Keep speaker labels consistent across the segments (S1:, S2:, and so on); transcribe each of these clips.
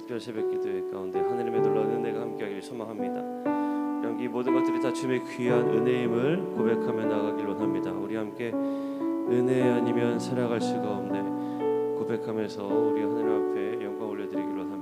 S1: 특별 새벽 기도회 가운데 하느님의 놀라운 은혜가 함께하기를 소망합니다. 이 모든 것들이 다 주님의 귀한 은혜임을 고백하며 나가길 원합니다. 우리 함께 은혜 아니면 살아갈 수가 없네 고백하면서 우리 하느님 앞에 영광 올려드리길 원합니다.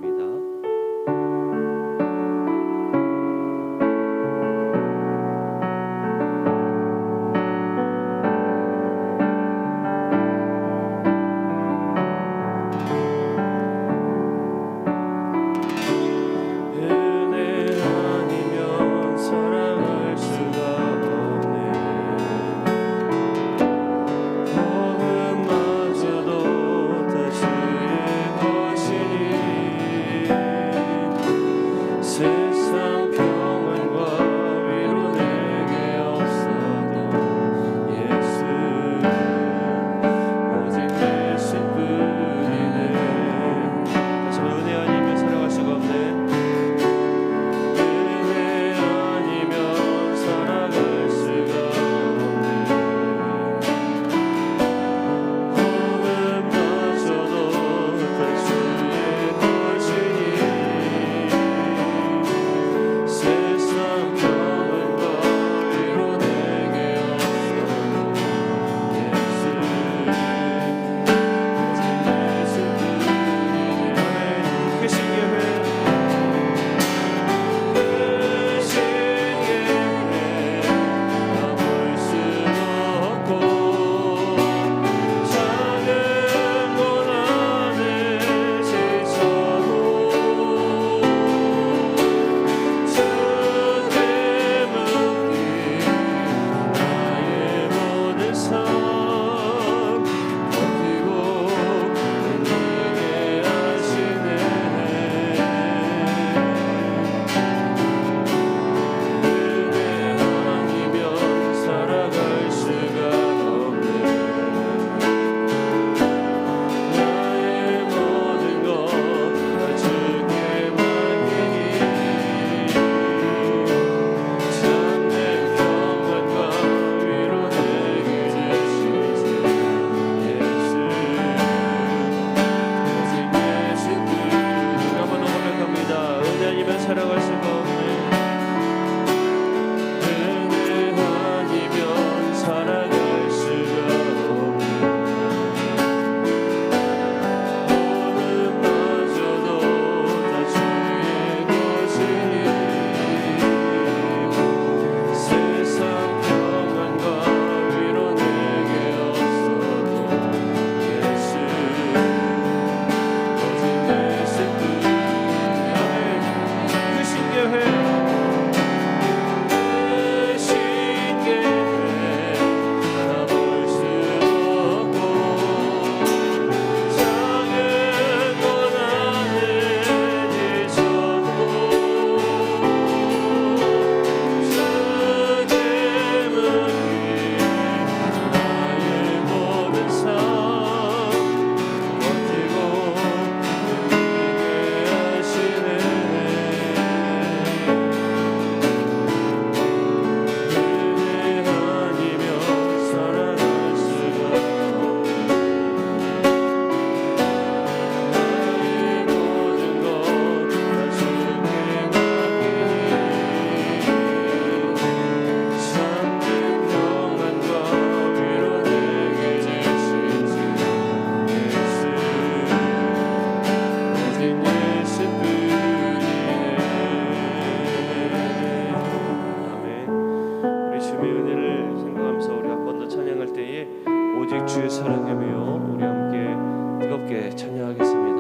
S1: 주의 사랑하며 우리 함께 뜨겁게 찬양하겠습니다.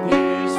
S2: 이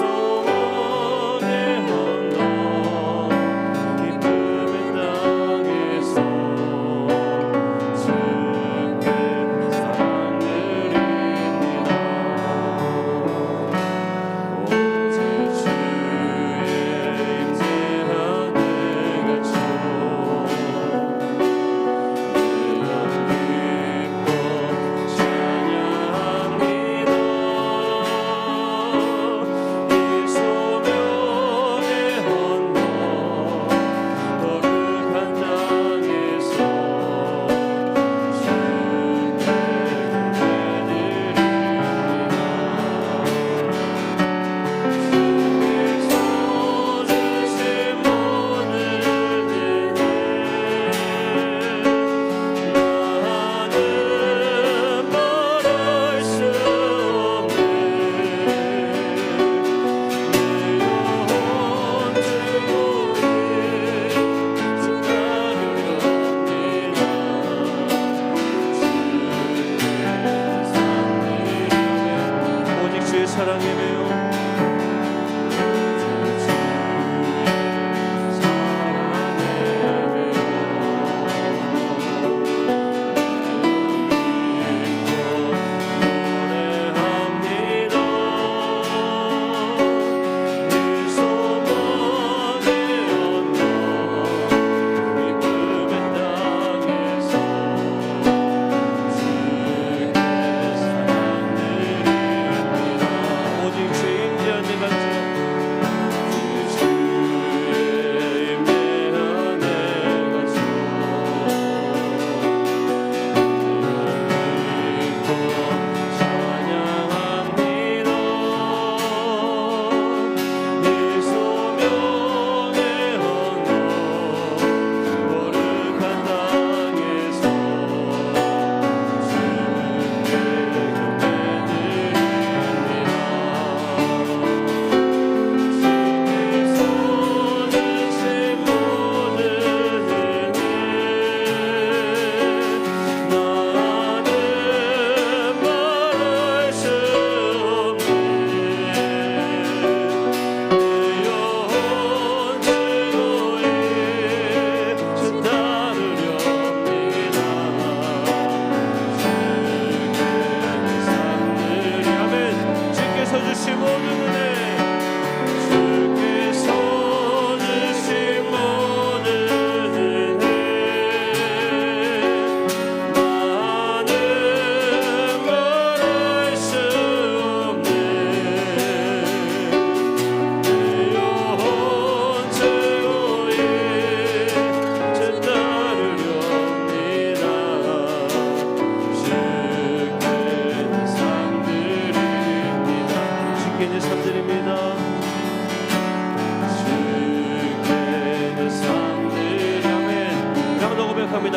S1: 사랑에 매여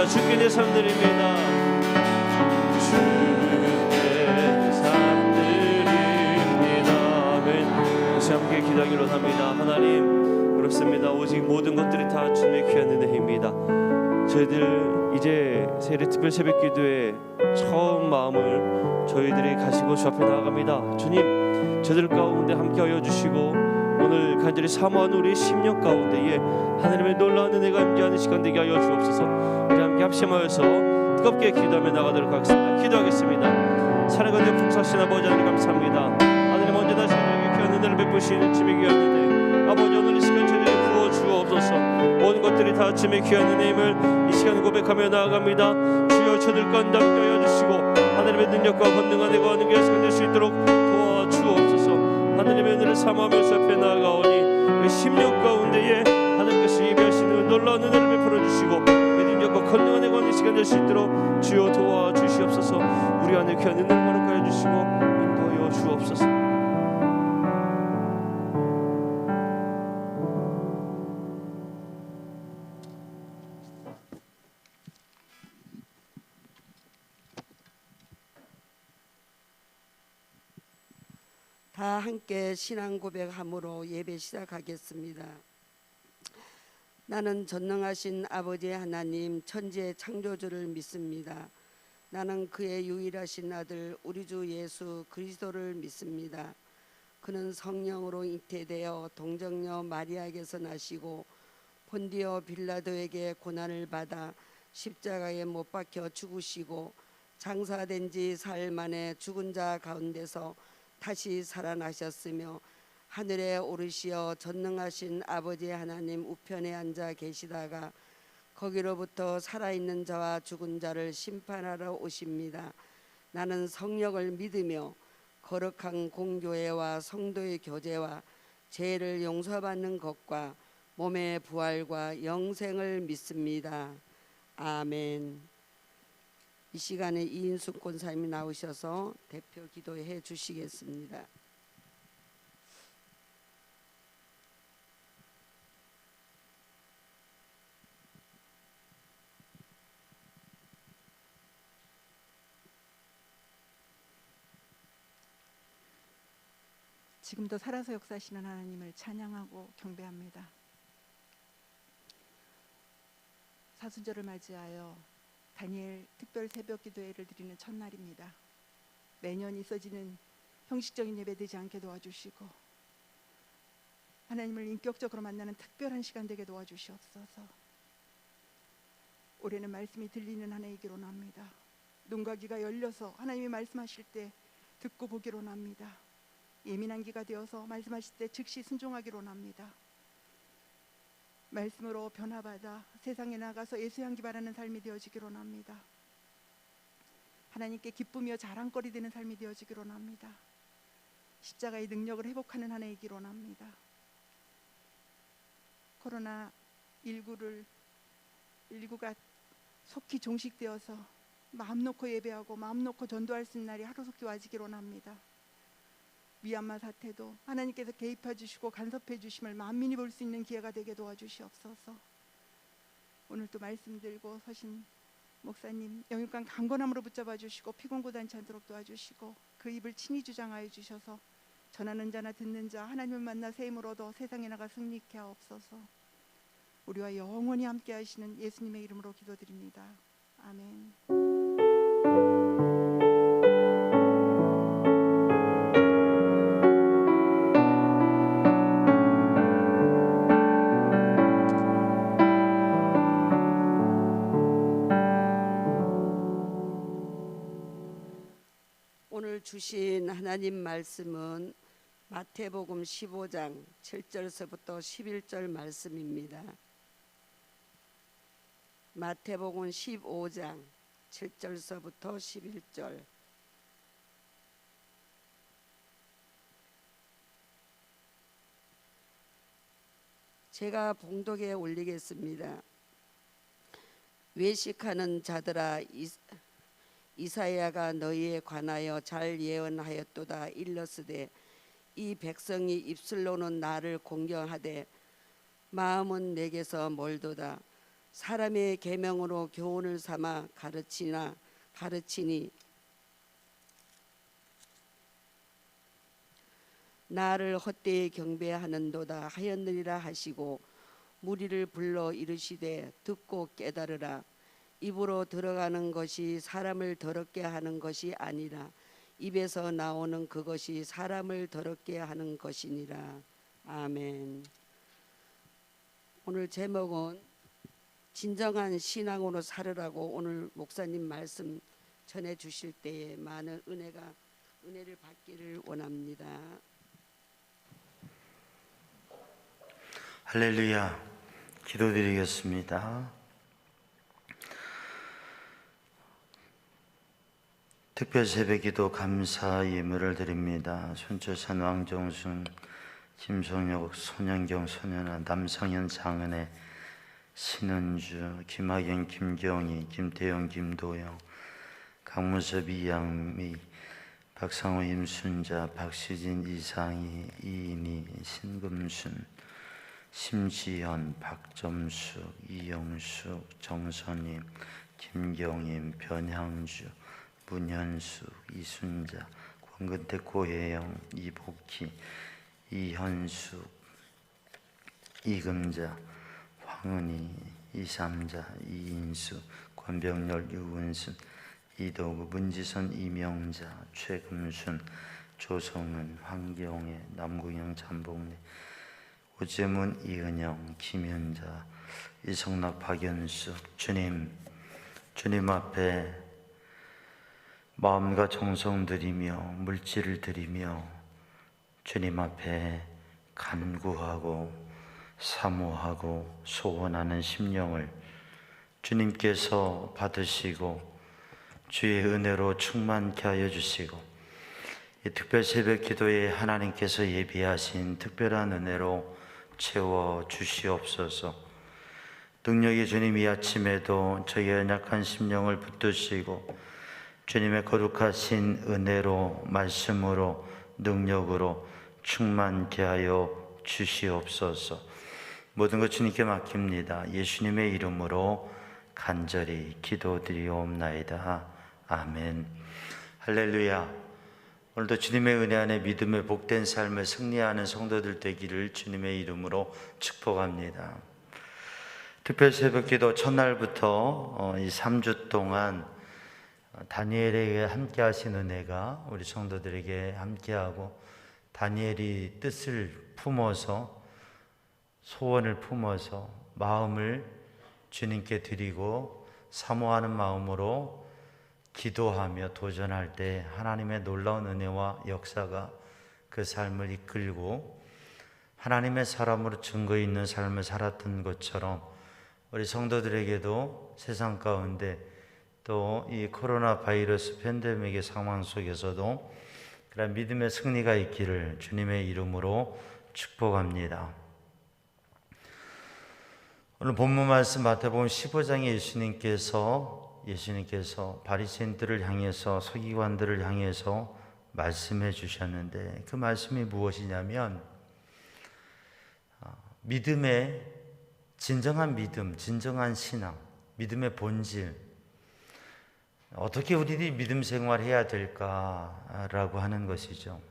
S1: 주께 내 삶드립니다. 주께 삶드립니다. 아멘. 다시 함께 기도하기로 합니다. 하나님, 그렇습니다. 오직 모든 것들이 다 주님의 귀한 은혜입니다. 저희들 이제 세례 특별 새벽 기도에 처음 마음을 저희들이 가지고 주 앞에 나아갑니다. 주님, 저들 가운데 함께하여 주시고 오늘 간절히 사모하는 우리 심령 가운데에 하나님의 놀라운 은혜가 함께하는 시간 되게 하여 주옵소서. 우리 함께 합심하여서 뜨겁게 기도하며 나가도록 하겠습니다. 기도하겠습니다. 사랑하는 풍성하신 아버지 하나님 감사합니다. 하나님 언제나 저희에게 귀한 은혜를 베푸시는 주님의 귀한 은혜, 아버지 오늘 이 시간 저희에게 부어 주옵소서. 모든 것들이 다 주님의 귀한 은혜임을 이 시간 고백하며 나아갑니다. 주여 저들 가운데 함께하여 주시고 하나님의 능력과 권능과 내가 하는 게 시간 될 수 있도록 도와주옵소서. 하나님의 은혜를 사모하면서 앞에 나아가오니 그 심령 가운데에 하나님께서 예비하시는 놀라운 은혜를 베풀어 주시고 그 능력과 권능과 내가 하는 시간 될 수 있도록 주여 도와주시옵소서. 우리 안에 귀한 은혜를 허락하여 주시고 인도하여 주옵소서.
S2: 다 함께 신앙 고백함으로 예배 시작하겠습니다. 나는 전능하신 아버지 하나님 천지의 창조주를 믿습니다. 나는 그의 유일하신 아들 우리 주 예수 그리스도를 믿습니다. 그는 성령으로 잉태되어 동정녀 마리아에게서 나시고 본디오 빌라도에게 고난을 받아 십자가에 못 박혀 죽으시고 장사된 지 사흘 만에 죽은 자 가운데서 다시 살아나셨으며 하늘에 오르시어 전능하신 아버지 하나님 우편에 앉아 계시다가 거기로부터 살아있는 자와 죽은 자를 심판하러 오십니다. 나는 성령을 믿으며 거룩한 공교회와 성도의 교제와 죄를 용서받는 것과 몸의 부활과 영생을 믿습니다. 아멘. 이 시간에 이인숙 권사님이 나오셔서 대표 기도해 주시겠습니다.
S3: 지금도 살아서 역사하시는 하나님을 찬양하고 경배합니다. 사순절을 맞이하여 다니엘 특별 새벽 기도회를 드리는 첫날입니다. 매년 있어지는 형식적인 예배 되지 않게 도와주시고 하나님을 인격적으로 만나는 특별한 시간 되게 도와주시옵소서. 올해는 말씀이 들리는 한 해이기로 원합니다. 눈과 귀가 열려서 하나님이 말씀하실 때 듣고 보기로 원합니다. 예민한 귀가 되어서 말씀하실 때 즉시 순종하기로 원합니다. 말씀으로 변화받아 세상에 나가서 예수 향기 바라는 삶이 되어지기로 원합니다. 하나님께 기쁘며 자랑거리 되는 삶이 되어지기로 원합니다. 십자가의 능력을 회복하는 한 해이기로 원합니다. 코로나19가 속히 종식되어서 마음 놓고 예배하고 마음 놓고 전도할 수 있는 날이 하루속히 와지기로 원합니다. 미얀마 사태도 하나님께서 개입해 주시고 간섭해 주심을 만민이 볼 수 있는 기회가 되게 도와주시옵소서. 오늘 또 말씀 들고 서신 목사님 영육간 강건함으로 붙잡아 주시고 피곤고단치 않도록 도와주시고 그 입을 친히 주장하여 주셔서 전하는 자나 듣는 자 하나님을 만나 새 힘을 얻어 세상에 나가 승리케 하옵소서. 우리와 영원히 함께 하시는 예수님의 이름으로 기도드립니다. 아멘.
S2: 오늘 주신 하나님 말씀은 마태복음 15장 7절서부터 11절 말씀입니다. 마태복음 15장 7절서부터 11절. 제가 봉독에 올리겠습니다. 외식하는 자들아, 이사야가 너희에 관하여 잘 예언하였도다. 일러스되 이 백성이 입술로는 나를 공경하되 마음은 내게서 멀도다. 사람의 계명으로 교훈을 삼아 가르치니 나를 헛되이 경배하는도다 하였느니라 하시고 무리를 불러 이르시되 듣고 깨달으라. 입으로 들어가는 것이 사람을 더럽게 하는 것이 아니라 입에서 나오는 그것이 사람을 더럽게 하는 것이니라. 아멘. 오늘 제목은 진정한 신앙으로 살으라고 오늘 목사님 말씀 전해 주실 때에 많은 은혜를 받기를 원합니다.
S4: 할렐루야. 기도드리겠습니다. 특별 새벽기도 감사 예물을 드립니다. 손초산 왕정순, 김성혁, 손현경, 손현아, 남성현, 장은혜, 신은주, 김학연, 김경희, 김태영, 김도영, 강문섭, 이양미, 박상호, 임순자, 박시진, 이상희, 이인희, 신금순, 심지현, 박점숙, 이영숙, 정선임, 김경임, 변향주, 문현숙, 이순자, 권근태, 고혜영, 이복희, 이현숙, 이금자, 황은희, 이삼자, 이인수, 권병렬, 유은순, 이도구, 문지선, 이명자, 최금순, 조성은, 황경애, 남궁영, 잠복래, 오재문, 이은영, 김현자, 이성락, 박연숙. 주님 앞에 마음과 정성 드리며 물질을 드리며 주님 앞에 간구하고 사모하고 소원하는 심령을 주님께서 받으시고 주의 은혜로 충만케 하여 주시고 이 특별 새벽 기도에 하나님께서 예비하신 특별한 은혜로 채워 주시옵소서. 능력의 주님, 이 아침에도 저희 연약한 심령을 붙드시고 주님의 거룩하신 은혜로, 말씀으로, 능력으로 충만케 하여 주시옵소서. 모든 것 주님께 맡깁니다. 예수님의 이름으로 간절히 기도드리옵나이다. 아멘. 할렐루야. 오늘도 주님의 은혜 안에 믿음의 복된 삶을 승리하는 성도들 되기를 주님의 이름으로 축복합니다. 특별 새벽기도 첫날부터 이 3주 동안 다니엘에게 함께 하신 은혜가 우리 성도들에게 함께하고, 다니엘이 뜻을 품어서, 소원을 품어서 마음을 주님께 드리고 사모하는 마음으로 기도하며 도전할 때 하나님의 놀라운 은혜와 역사가 그 삶을 이끌고 하나님의 사람으로 증거 있는 삶을 살았던 것처럼, 우리 성도들에게도 세상 가운데 또 이 코로나 바이러스 팬데믹의 상황 속에서도 그런 믿음의 승리가 있기를 주님의 이름으로 축복합니다. 오늘 본문 말씀 마태복음 15장에 예수님께서 바리새인들을 향해서, 서기관들을 향해서 말씀해 주셨는데, 그 말씀이 무엇이냐면 믿음의 진정한 믿음, 진정한 신앙, 믿음의 본질, 어떻게 우리들이 믿음 생활해야 될까라고 하는 것이죠.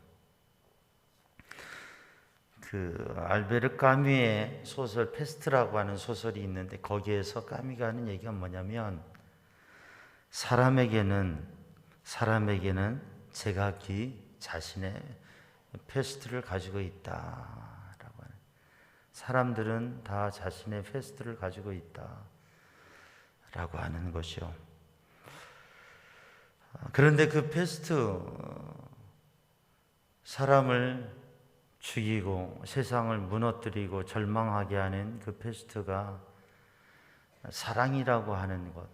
S4: 그 알베르 까뮈의 소설 페스트라고 하는 소설이 있는데, 거기에서 까뮈가 하는 얘기가 뭐냐면, 사람에게는 제각기 자신의 페스트를 가지고 있다라고 하는, 사람들은 다 자신의 페스트를 가지고 있다라고 하는 것이요. 그런데 그 페스트, 사람을 죽이고 세상을 무너뜨리고 절망하게 하는 그 페스트가 사랑이라고 하는 것,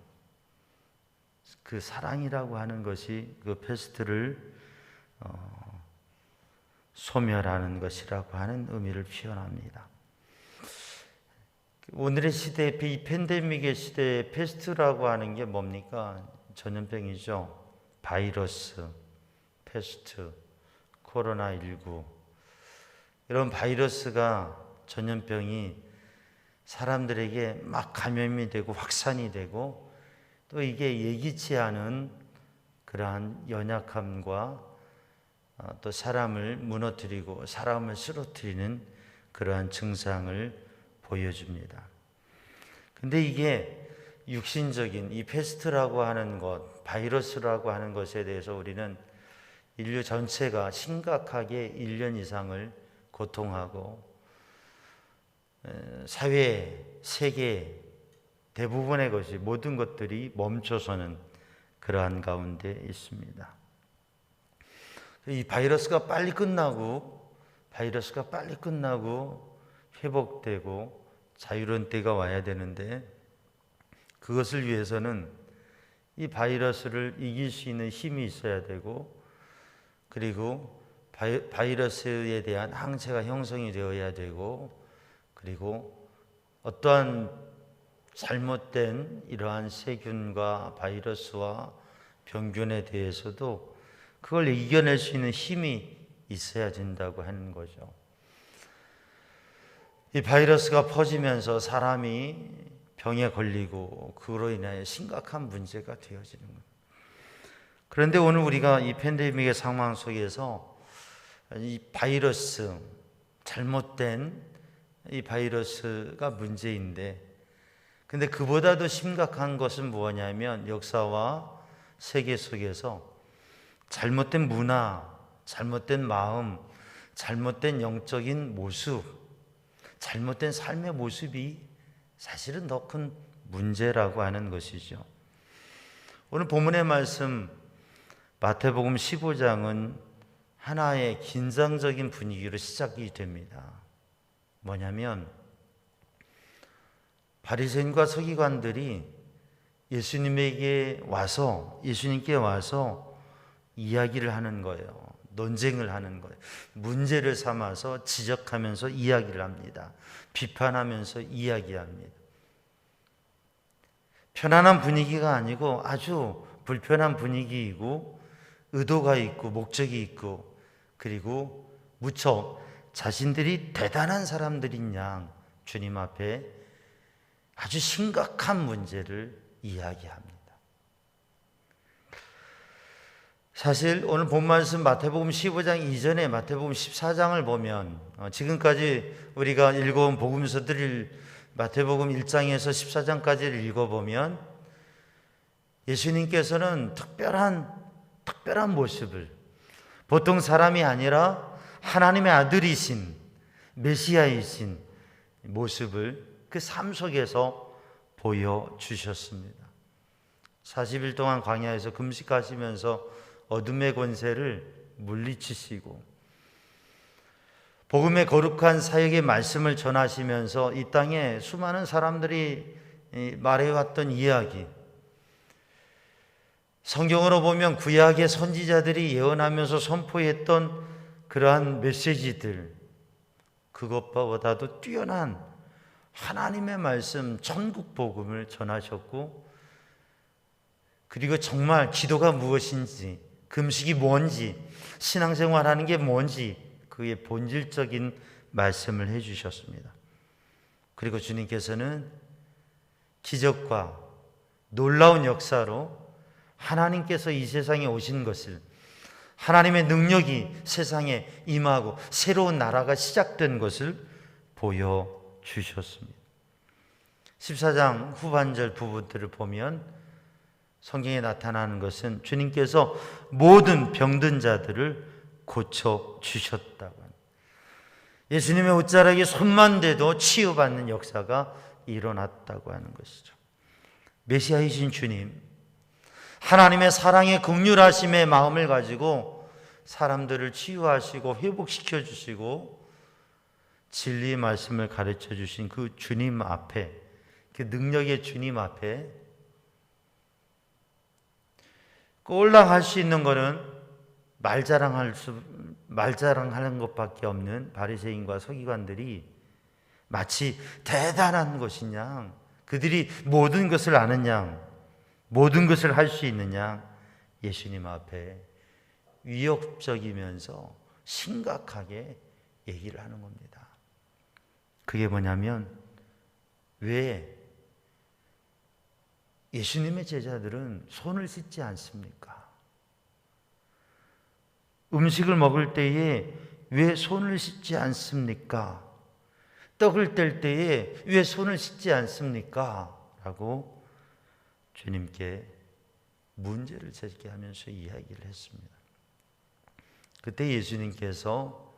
S4: 그 사랑이라고 하는 것이 그 페스트를 소멸하는 것이라고 하는 의미를 표현합니다. 오늘의 시대에, 이 팬데믹의 시대에 페스트라고 하는 게 뭡니까? 전염병이죠. 바이러스, 페스트, 코로나19, 이런 바이러스가, 전염병이 사람들에게 막 감염이 되고 확산이 되고, 또 이게 예기치 않은 그러한 연약함과 또 사람을 무너뜨리고 사람을 쓰러뜨리는 그러한 증상을 보여줍니다. 근데 이게 육신적인 이 페스트라고 하는 것, 바이러스라고 하는 것에 대해서 우리는 인류 전체가 심각하게 1년 이상을 고통하고, 사회, 세계 대부분의 것이, 모든 것들이 멈춰서는 그러한 가운데 있습니다. 이 바이러스가 빨리 끝나고 회복되고 자유로운 때가 와야 되는데, 그것을 위해서는 이 바이러스를 이길 수 있는 힘이 있어야 되고, 그리고 바이러스에 대한 항체가 형성이 되어야 되고, 그리고 어떠한 잘못된 이러한 세균과 바이러스와 병균에 대해서도 그걸 이겨낼 수 있는 힘이 있어야 된다고 하는 거죠. 이 바이러스가 퍼지면서 사람이 병에 걸리고 그로 인하여 심각한 문제가 되어지는 것. 그런데 오늘 우리가 이 팬데믹의 상황 속에서 이 바이러스, 잘못된 이 바이러스가 문제인데, 근데 그보다도 심각한 것은 무엇냐면, 역사와 세계 속에서 잘못된 문화, 잘못된 마음, 잘못된 영적인 모습, 잘못된 삶의 모습이 사실은 더 큰 문제라고 하는 것이죠. 오늘 본문의 말씀 마태복음 15장은 하나의 긴장적인 분위기로 시작이 됩니다. 뭐냐면, 바리새인과 서기관들이 예수님께 와서 이야기를 하는 거예요. 논쟁을 하는 거예요. 문제를 삼아서 지적하면서 이야기를 합니다. 비판하면서 이야기합니다. 편안한 분위기가 아니고 아주 불편한 분위기이고, 의도가 있고 목적이 있고, 그리고 무척 자신들이 대단한 사람들인 양 주님 앞에 아주 심각한 문제를 이야기합니다. 사실 오늘 본 말씀 마태복음 15장 이전에 마태복음 14장을 보면, 지금까지 우리가 읽어온 복음서들을 마태복음 1장에서 14장까지를 읽어보면 예수님께서는 특별한 모습을, 보통 사람이 아니라 하나님의 아들이신 메시아이신 모습을 그 삶 속에서 보여주셨습니다. 40일 동안 광야에서 금식하시면서 어둠의 권세를 물리치시고 복음의 거룩한 사역의 말씀을 전하시면서 이 땅에 수많은 사람들이 말해왔던 이야기, 성경으로 보면 구약의 선지자들이 예언하면서 선포했던 그러한 메시지들, 그것보다도 뛰어난 하나님의 말씀, 천국 복음을 전하셨고, 그리고 정말 기도가 무엇인지, 금식이 뭔지, 신앙생활하는 게 뭔지 그의 본질적인 말씀을 해주셨습니다. 그리고 주님께서는 기적과 놀라운 역사로 하나님께서 이 세상에 오신 것을, 하나님의 능력이 세상에 임하고 새로운 나라가 시작된 것을 보여주셨습니다. 14장 후반절 부분들을 보면 성경에 나타나는 것은 주님께서 모든 병든 자들을 고쳐주셨다고 합니다. 예수님의 옷자락에 손만 대도 치유받는 역사가 일어났다고 하는 것이죠. 메시아이신 주님, 하나님의 사랑의 긍휼하심의 마음을 가지고 사람들을 치유하시고 회복시켜 주시고 진리의 말씀을 가르쳐 주신 그 주님 앞에, 그 능력의 주님 앞에 꼴랑할 수 있는 것은 말자랑하는 것밖에 없는 바리새인과 서기관들이 마치 대단한 것이냐, 그들이 모든 것을 아는 양, 모든 것을 할 수 있는 양 예수님 앞에 위협적이면서 심각하게 얘기를 하는 겁니다. 그게 뭐냐면, 왜 예수님의 제자들은 손을 씻지 않습니까? 음식을 먹을 때에 왜 손을 씻지 않습니까? 떡을 뗄 때에 왜 손을 씻지 않습니까? 라고 주님께 문제를 제기하면서 이야기를 했습니다. 그때 예수님께서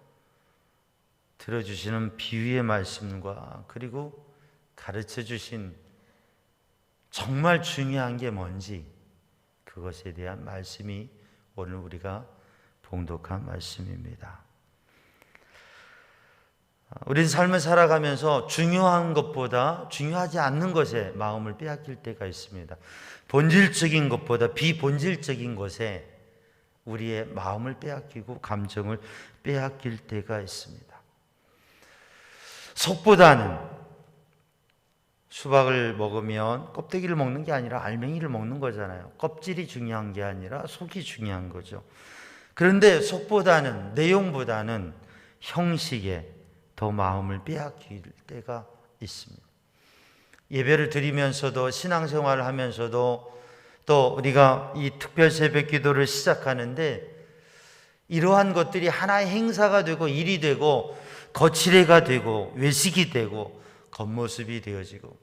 S4: 들어주시는 비유의 말씀과 그리고 가르쳐 주신 정말 중요한 게 뭔지, 그것에 대한 말씀이 오늘 우리가 봉독한 말씀입니다. 우리는 삶을 살아가면서 중요한 것보다 중요하지 않는 것에 마음을 빼앗길 때가 있습니다. 본질적인 것보다 비본질적인 것에 우리의 마음을 빼앗기고 감정을 빼앗길 때가 있습니다. 속보다는, 수박을 먹으면 껍데기를 먹는 게 아니라 알맹이를 먹는 거잖아요. 껍질이 중요한 게 아니라 속이 중요한 거죠. 그런데 속보다는, 내용보다는 형식에 더 마음을 빼앗길 때가 있습니다. 예배를 드리면서도, 신앙생활을 하면서도, 또 우리가 이 특별 새벽 기도를 시작하는데 이러한 것들이 하나의 행사가 되고 일이 되고 거칠애가 되고 외식이 되고 겉모습이 되어지고,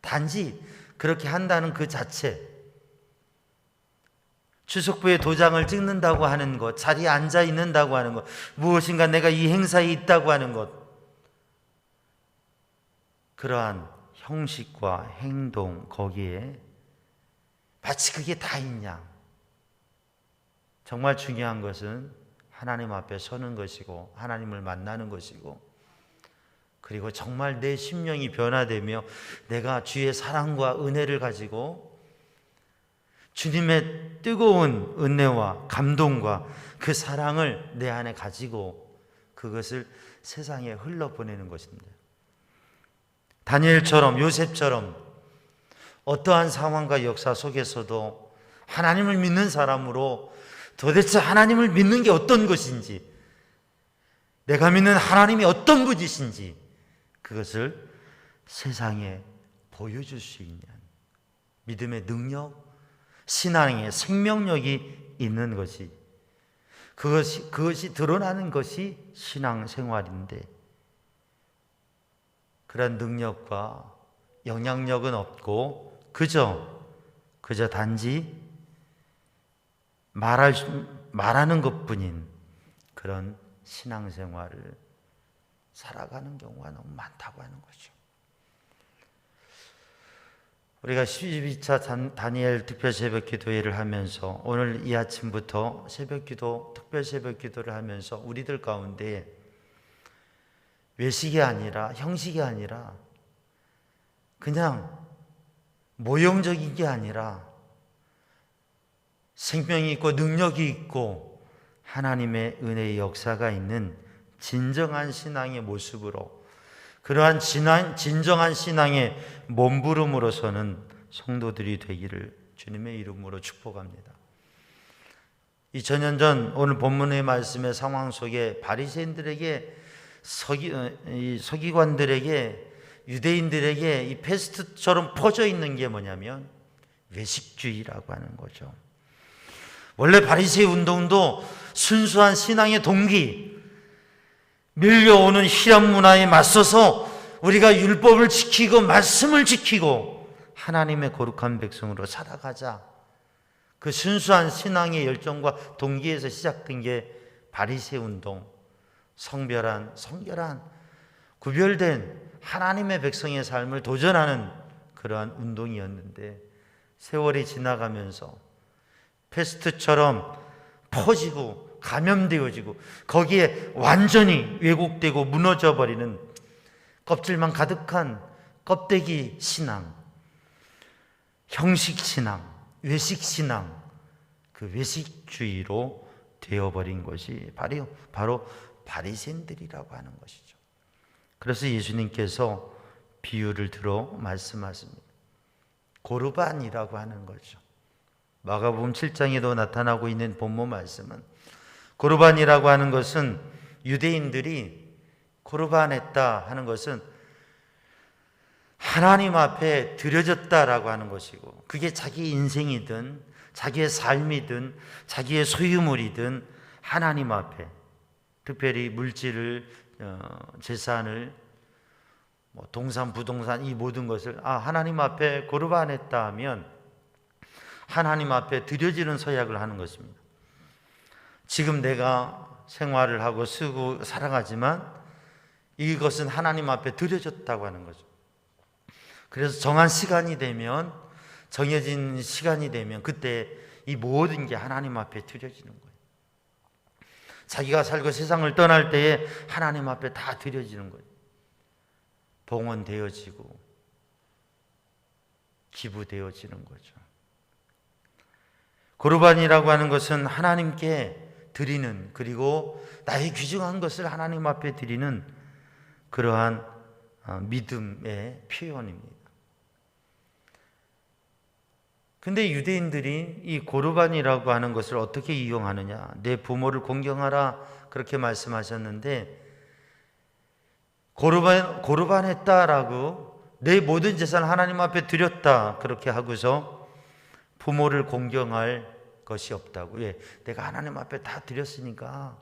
S4: 단지 그렇게 한다는 그 자체, 추석부에 도장을 찍는다고 하는 것, 자리에 앉아 있는다고 하는 것, 무엇인가 내가 이 행사에 있다고 하는 것, 그러한 형식과 행동, 거기에 마치 그게 다 있냐. 정말 중요한 것은 하나님 앞에 서는 것이고 하나님을 만나는 것이고, 그리고 정말 내 심령이 변화되며 내가 주의 사랑과 은혜를 가지고 주님의 뜨거운 은혜와 감동과 그 사랑을 내 안에 가지고 그것을 세상에 흘러보내는 것입니다. 다니엘처럼, 요셉처럼 어떠한 상황과 역사 속에서도 하나님을 믿는 사람으로 도대체 하나님을 믿는 게 어떤 것인지, 내가 믿는 하나님이 어떤 분이신지 그것을 세상에 보여줄 수 있는 믿음의 능력, 신앙의 생명력이 있는 것이, 그것이 드러나는 것이 신앙생활인데, 그런 능력과 영향력은 없고 그저 그저 단지 말하는 것뿐인 그런 신앙생활을 살아가는 경우가 너무 많다고 하는 거죠. 우리가 12차 다니엘 특별 새벽 기도회를 하면서 오늘 이 아침부터 새벽 기도, 특별 새벽 기도를 하면서 우리들 가운데 외식이 아니라, 형식이 아니라, 그냥 모형적인 게 아니라 생명이 있고 능력이 있고 하나님의 은혜의 역사가 있는 진정한 신앙의 모습으로, 그러한 진정한 신앙의 몸부림으로서는 성도들이 되기를 주님의 이름으로 축복합니다. 2000년 전 오늘 본문의 말씀의 상황 속에 바리새인들에게 서기관들에게 유대인들에게 이 패스트처럼 퍼져 있는 게 뭐냐면 외식주의라고 하는 거죠. 원래 바리새의 운동도 순수한 신앙의 동기, 밀려오는 희람 문화에 맞서서 우리가 율법을 지키고 말씀을 지키고 하나님의 거룩한 백성으로 살아가자, 그 순수한 신앙의 열정과 동기에서 시작된 게 바리새 운동, 성결한 구별된 하나님의 백성의 삶을 도전하는 그러한 운동이었는데, 세월이 지나가면서 패스트처럼 퍼지고 감염되어지고 거기에 완전히 왜곡되고 무너져 버리는 껍질만 가득한 껍데기 신앙, 형식 신앙, 외식 신앙, 그 외식주의로 되어버린 것이 바로 바리새인들이라고 하는 것이죠. 그래서 예수님께서 비유를 들어 말씀하십니다. 고르반이라고 하는 거죠. 마가복음 7장에도 나타나고 있는 본문 말씀은, 고르반이라고 하는 것은 유대인들이 고르반했다 하는 것은 하나님 앞에 드려졌다라고 하는 것이고, 그게 자기 인생이든 자기의 삶이든 자기의 소유물이든 하나님 앞에, 특별히 물질을, 재산을, 동산, 부동산, 이 모든 것을 하나님 앞에 고르반했다 하면 하나님 앞에 드려지는 서약을 하는 것입니다. 지금 내가 생활을 하고 쓰고 살아가지만 이것은 하나님 앞에 드려졌다고 하는 거죠. 그래서 정해진 시간이 되면 그때 이 모든 게 하나님 앞에 드려지는 거예요. 자기가 살고 세상을 떠날 때에 하나님 앞에 다 드려지는 거예요. 봉헌되어지고 기부되어지는 거죠. 고르반이라고 하는 것은 하나님께 드리는, 그리고 나의 귀중한 것을 하나님 앞에 드리는 그러한 믿음의 표현입니다. 근데 유대인들이 이 고르반이라고 하는 것을 어떻게 이용하느냐? 내 부모를 공경하라, 그렇게 말씀하셨는데, 고르반했다라고 내 모든 재산을 하나님 앞에 드렸다, 그렇게 하고서 부모를 공경할 것이 없다고. 왜? 내가 하나님 앞에 다 드렸으니까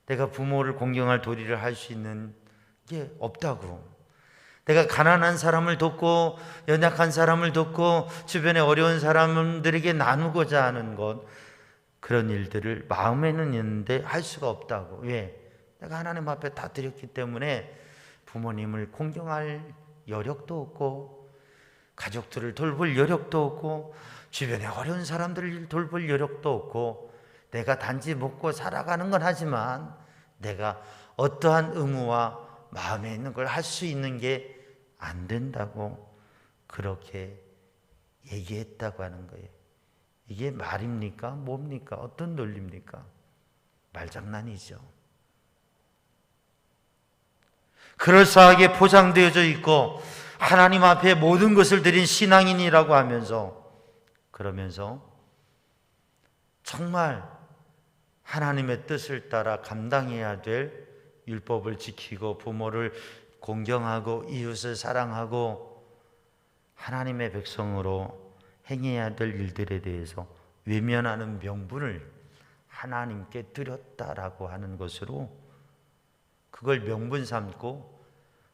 S4: 내가 부모를 공경할 도리를 할 수 있는 게 없다고. 내가 가난한 사람을 돕고 연약한 사람을 돕고 주변에 어려운 사람들에게 나누고자 하는 것, 그런 일들을 마음에는 있는데 할 수가 없다고. 왜? 내가 하나님 앞에 다 드렸기 때문에 부모님을 공경할 여력도 없고, 가족들을 돌볼 여력도 없고, 주변에 어려운 사람들을 돌볼 여력도 없고, 내가 단지 먹고 살아가는 건 하지만 내가 어떠한 의무와 마음에 있는 걸 할 수 있는 게 안 된다고 그렇게 얘기했다고 하는 거예요. 이게 말입니까? 뭡니까? 어떤 논리입니까? 말장난이죠. 그럴싸하게 포장되어져 있고 하나님 앞에 모든 것을 드린 신앙인이라고 하면서, 그러면서 정말 하나님의 뜻을 따라 감당해야 될 율법을 지키고 부모를 공경하고 이웃을 사랑하고 하나님의 백성으로 행해야 될 일들에 대해서 외면하는 명분을 하나님께 드렸다라고 하는 것으로 그걸 명분 삼고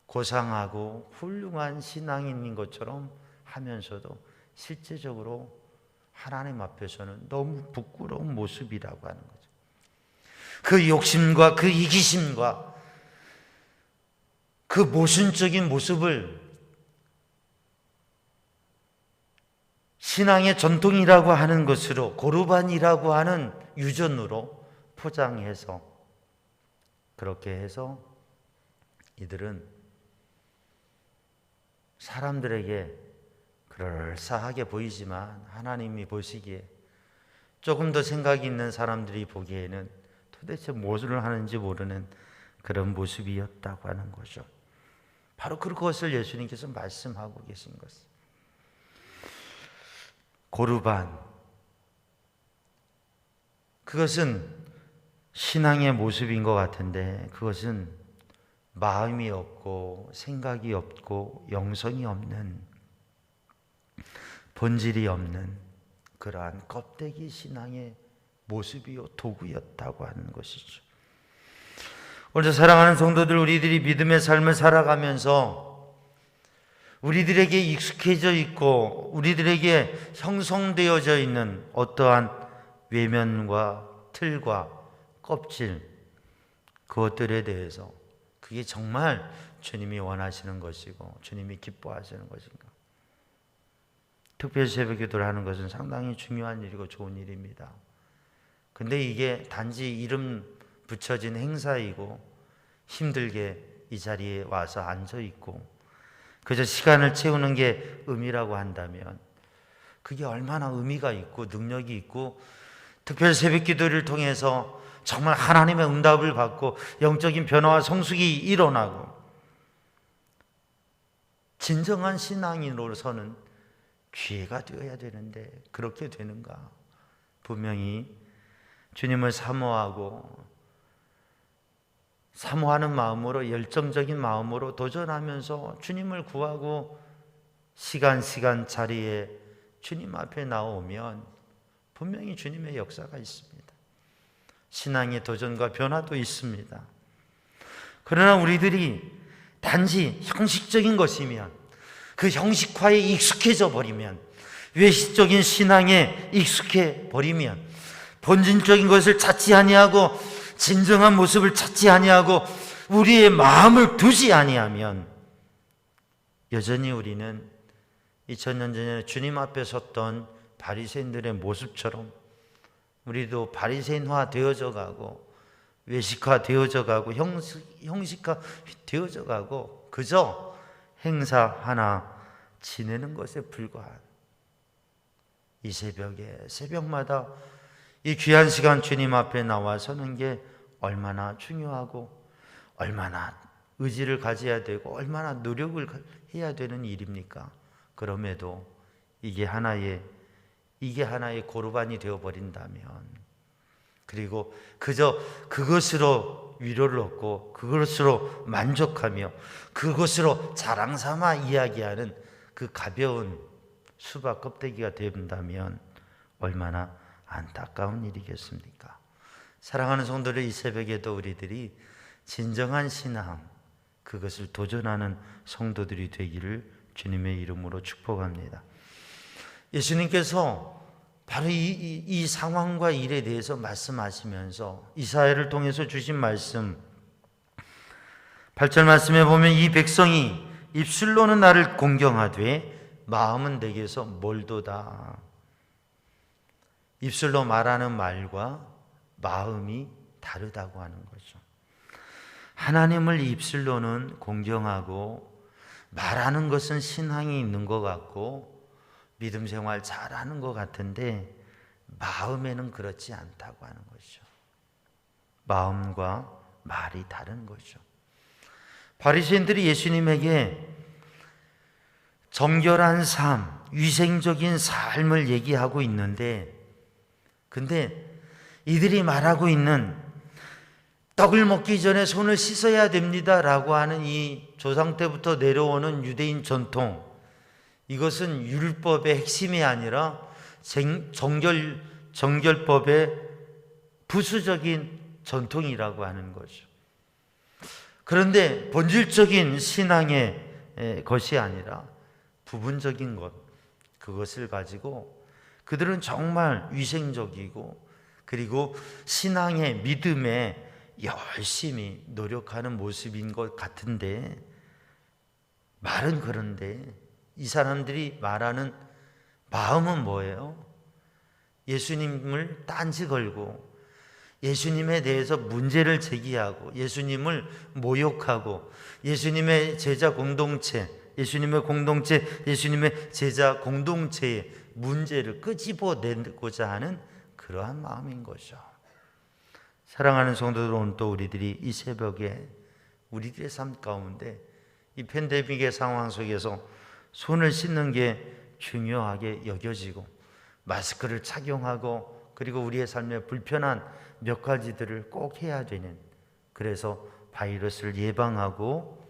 S4: 고상하고 훌륭한 신앙인인 것처럼 하면서도 실제적으로 하나님 앞에서는 너무 부끄러운 모습이라고 하는 거죠. 그 욕심과 그 이기심과 그 모순적인 모습을 신앙의 전통이라고 하는 것으로, 고르반이라고 하는 유전으로 포장해서, 그렇게 해서 이들은 사람들에게 그럴싸하게 보이지만 하나님이 보시기에, 조금 더 생각이 있는 사람들이 보기에는 도대체 무엇을 하는지 모르는 그런 모습이었다고 하는 거죠. 바로 그것을 예수님께서 말씀하고 계신 것입니다. 고르반, 그것은 신앙의 모습인 것 같은데, 그것은 마음이 없고 생각이 없고 영성이 없는, 본질이 없는 그러한 껍데기 신앙의 모습이요 도구였다고 하는 것이죠. 오늘 사랑하는 성도들, 우리들이 믿음의 삶을 살아가면서 우리들에게 익숙해져 있고 우리들에게 형성되어져 있는 어떠한 외면과 틀과 껍질, 그것들에 대해서 그게 정말 주님이 원하시는 것이고 주님이 기뻐하시는 것인가? 특별 새벽 기도를 하는 것은 상당히 중요한 일이고 좋은 일입니다. 근데 이게 단지 이름 붙여진 행사이고 힘들게 이 자리에 와서 앉아 있고 그저 시간을 채우는 게 의미라고 한다면, 그게 얼마나 의미가 있고 능력이 있고 특별 새벽 기도를 통해서 정말 하나님의 응답을 받고 영적인 변화와 성숙이 일어나고 진정한 신앙인으로서는 기회가 되어야 되는데 그렇게 되는가? 분명히 주님을 사모하는 마음으로, 열정적인 마음으로 도전하면서 주님을 구하고 시간 자리에 주님 앞에 나오면 분명히 주님의 역사가 있습니다. 신앙의 도전과 변화도 있습니다. 그러나 우리들이 단지 형식적인 것이면, 그 형식화에 익숙해져 버리면, 외식적인 신앙에 익숙해 버리면, 본질적인 것을 찾지 아니하고 진정한 모습을 찾지 아니하고 우리의 마음을 두지 아니하면 여전히 우리는 2000년 전에 주님 앞에 섰던 바리새인들의 모습처럼 우리도 바리새인화 되어져 가고 외식화 되어져 가고 형식화 되어져 가고 그저 행사 하나 지내는 것에 불과한, 이 새벽에 새벽마다 이 귀한 시간 주님 앞에 나와 서는 게 얼마나 중요하고 얼마나 의지를 가져야 되고 얼마나 노력을 해야 되는 일입니까? 그럼에도 이게 하나의 고르반이 되어버린다면, 그리고 그저 그것으로 위로를 얻고 그것으로 만족하며 그것으로 자랑 삼아 이야기하는 그 가벼운 수박 껍데기가 된다면 얼마나 안타까운 일이겠습니까? 사랑하는 성도들, 이 새벽에도 우리들이 진정한 신앙, 그것을 도전하는 성도들이 되기를 주님의 이름으로 축복합니다. 예수님께서 바로 이 상황과 일에 대해서 말씀하시면서 이사야를 통해서 주신 말씀, 8절 말씀에 보면 이 백성이 입술로는 나를 공경하되 마음은 내게서 멀도다. 입술로 말하는 말과 마음이 다르다고 하는 거죠. 하나님을 입술로는 공경하고 말하는 것은 신앙이 있는 것 같고 믿음 생활 잘하는 것 같은데 마음에는 그렇지 않다고 하는 거죠. 마음과 말이 다른 거죠. 바리새인들이 예수님에게 정결한 삶, 위생적인 삶을 얘기하고 있는데, 근데 이들이 말하고 있는 떡을 먹기 전에 손을 씻어야 됩니다라고 하는 이 조상 때부터 내려오는 유대인 전통, 이것은 율법의 핵심이 아니라 정결법의 부수적인 전통이라고 하는 거죠. 그런데 본질적인 신앙의 것이 아니라 부분적인 것, 그것을 가지고 그들은 정말 위생적이고 그리고 신앙의 믿음에 열심히 노력하는 모습인 것 같은데, 말은 그런데 이 사람들이 말하는 마음은 뭐예요? 예수님을 딴지 걸고 예수님에 대해서 문제를 제기하고 예수님을 모욕하고 예수님의 제자 공동체, 예수님의 공동체, 예수님의 제자 공동체의 문제를 끄집어내고자 하는 그러한 마음인 거죠. 사랑하는 성도들, 오늘 또 우리들이 이 새벽에 우리들의 삶 가운데 이 팬데믹의 상황 속에서 손을 씻는 게 중요하게 여겨지고 마스크를 착용하고 그리고 우리의 삶에 불편한 몇 가지들을 꼭 해야 되는, 그래서 바이러스를 예방하고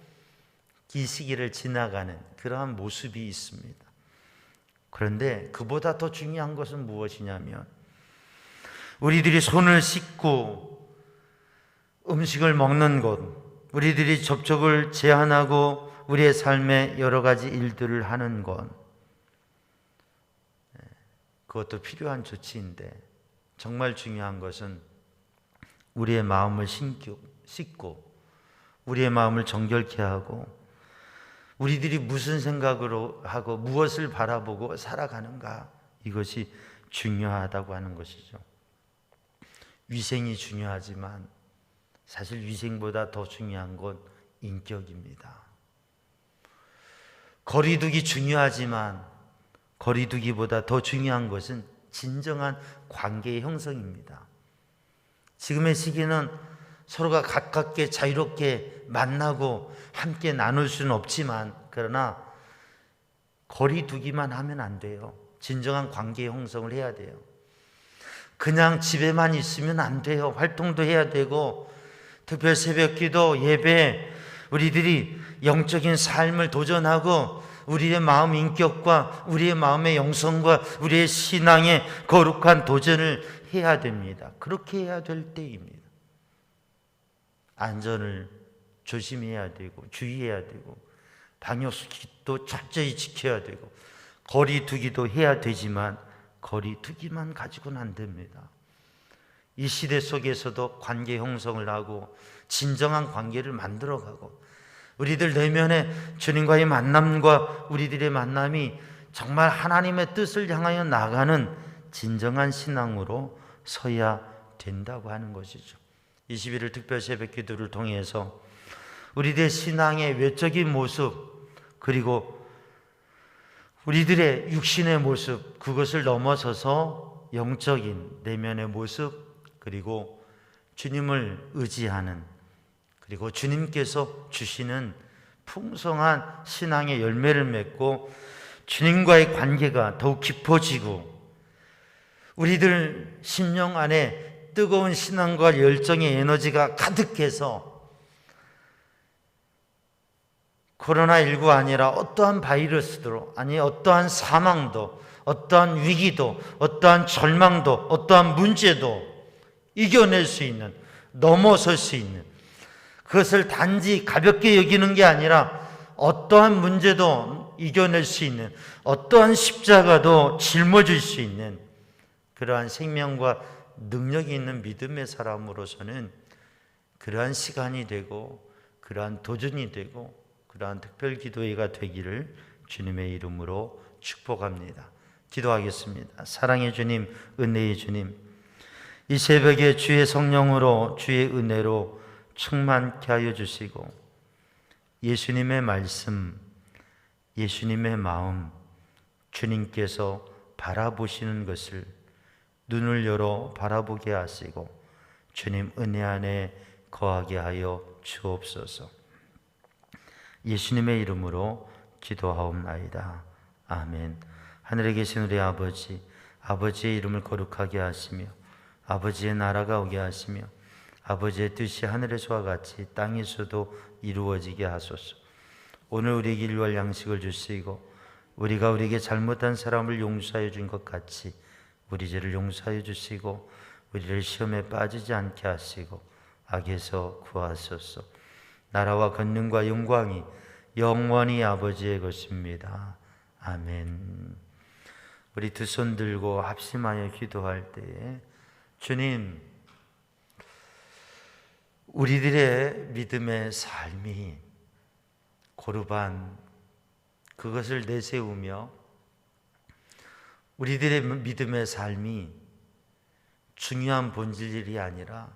S4: 이 시기를 지나가는 그러한 모습이 있습니다. 그런데 그보다 더 중요한 것은 무엇이냐면 우리들이 손을 씻고 음식을 먹는 것, 우리들이 접촉을 제한하고 우리의 삶에 여러 가지 일들을 하는 것, 그것도 필요한 조치인데 정말 중요한 것은 우리의 마음을 씻고 우리의 마음을 정결케 하고 우리들이 무슨 생각으로 하고 무엇을 바라보고 살아가는가, 이것이 중요하다고 하는 것이죠. 위생이 중요하지만 사실 위생보다 더 중요한 건 인격입니다. 거리두기 중요하지만 거리두기보다 더 중요한 것은 진정한 관계의 형성입니다. 지금의 시기는 서로가 가깝게 자유롭게 만나고 함께 나눌 수는 없지만, 그러나 거리두기만 하면 안 돼요. 진정한 관계의 형성을 해야 돼요. 그냥 집에만 있으면 안 돼요. 활동도 해야 되고, 특별 새벽기도, 예배, 우리들이 영적인 삶을 도전하고 우리의 마음 인격과 우리의 마음의 영성과 우리의 신앙의 거룩한 도전을 해야 됩니다. 그렇게 해야 될 때입니다. 안전을 조심해야 되고 주의해야 되고 방역수칙도 철저히 지켜야 되고 거리두기도 해야 되지만 거리두기만 가지고는 안 됩니다. 이 시대 속에서도 관계 형성을 하고 진정한 관계를 만들어가고 우리들 내면에 주님과의 만남과 우리들의 만남이 정말 하나님의 뜻을 향하여 나가는 진정한 신앙으로 서야 된다고 하는 것이죠. 21일 특별 새벽 기도를 통해서 우리들의 신앙의 외적인 모습, 그리고 우리들의 육신의 모습, 그것을 넘어서서 영적인 내면의 모습, 그리고 주님을 의지하는, 그리고 주님께서 주시는 풍성한 신앙의 열매를 맺고 주님과의 관계가 더욱 깊어지고 우리들 심령 안에 뜨거운 신앙과 열정의 에너지가 가득해서 코로나19 아니라 어떠한 바이러스도, 아니 어떠한 사망도, 어떠한 위기도, 어떠한 절망도, 어떠한 문제도 이겨낼 수 있는, 넘어설 수 있는, 그것을 단지 가볍게 여기는 게 아니라 어떠한 문제도 이겨낼 수 있는, 어떠한 십자가도 짊어질 수 있는 그러한 생명과 능력이 있는 믿음의 사람으로서는 그러한 시간이 되고 그러한 도전이 되고 그러한 특별 기도회가 되기를 주님의 이름으로 축복합니다. 기도하겠습니다. 사랑의 주님, 은혜의 주님, 이 새벽에 주의 성령으로 주의 은혜로 충만케 하여 주시고 예수님의 말씀, 예수님의 마음, 주님께서 바라보시는 것을 눈을 열어 바라보게 하시고 주님 은혜 안에 거하게 하여 주옵소서. 예수님의 이름으로 기도하옵나이다. 아멘. 하늘에 계신 우리 아버지, 아버지의 이름을 거룩하게 하시며 아버지의 나라가 오게 하시며 아버지의 뜻이 하늘에서와 같이 땅에서도 이루어지게 하소서. 오늘 우리에게 일용할 양식을 주시고 우리가 우리에게 잘못한 사람을 용서하여 준 것 같이 우리 죄를 용서하여 주시고 우리를 시험에 빠지지 않게 하시고 악에서 구하소서. 나라와 권능과 영광이 영원히 아버지의 것입니다. 아멘. 우리 두 손 들고 합심하여 기도할 때에 주님, 우리들의 믿음의 삶이 고르반 그것을 내세우며 우리들의 믿음의 삶이 중요한 본질이 아니라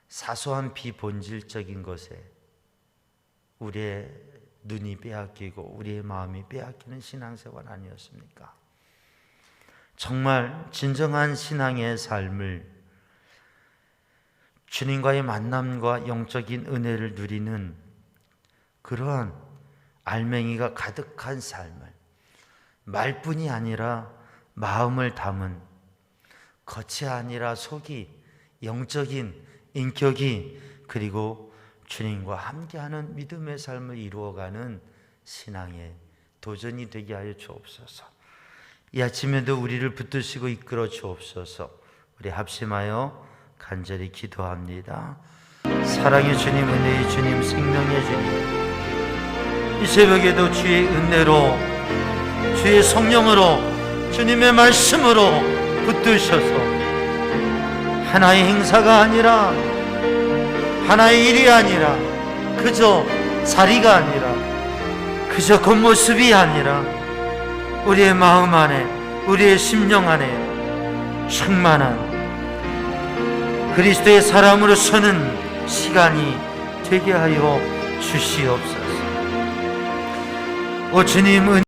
S4: 사소한 비본질적인 것에 우리의 눈이 빼앗기고 우리의 마음이 빼앗기는 신앙생활 아니었습니까? 정말 진정한 신앙의 삶을, 주님과의 만남과 영적인 은혜를 누리는 그러한 알맹이가 가득한 삶을, 말뿐이 아니라 마음을 담은, 겉이 아니라 속이, 영적인 인격이, 그리고 주님과 함께하는 믿음의 삶을 이루어가는 신앙의 도전이 되게 하여 주옵소서. 이 아침에도 우리를 붙드시고 이끌어 주옵소서. 우리 합심하여 간절히 기도합니다. 사랑의 주님, 은혜의 주님, 생명의 주님, 이 새벽에도 주의 은혜로, 주의 성령으로, 주님의 말씀으로 붙드셔서 하나의 행사가 아니라, 하나의 일이 아니라, 그저 자리가 아니라, 그저 겉모습이 아니라 우리의 마음 안에, 우리의 심령 안에 충만한 그리스도의 사람으로 서는 시간이 되게 하여 주시옵소서. 오 주님,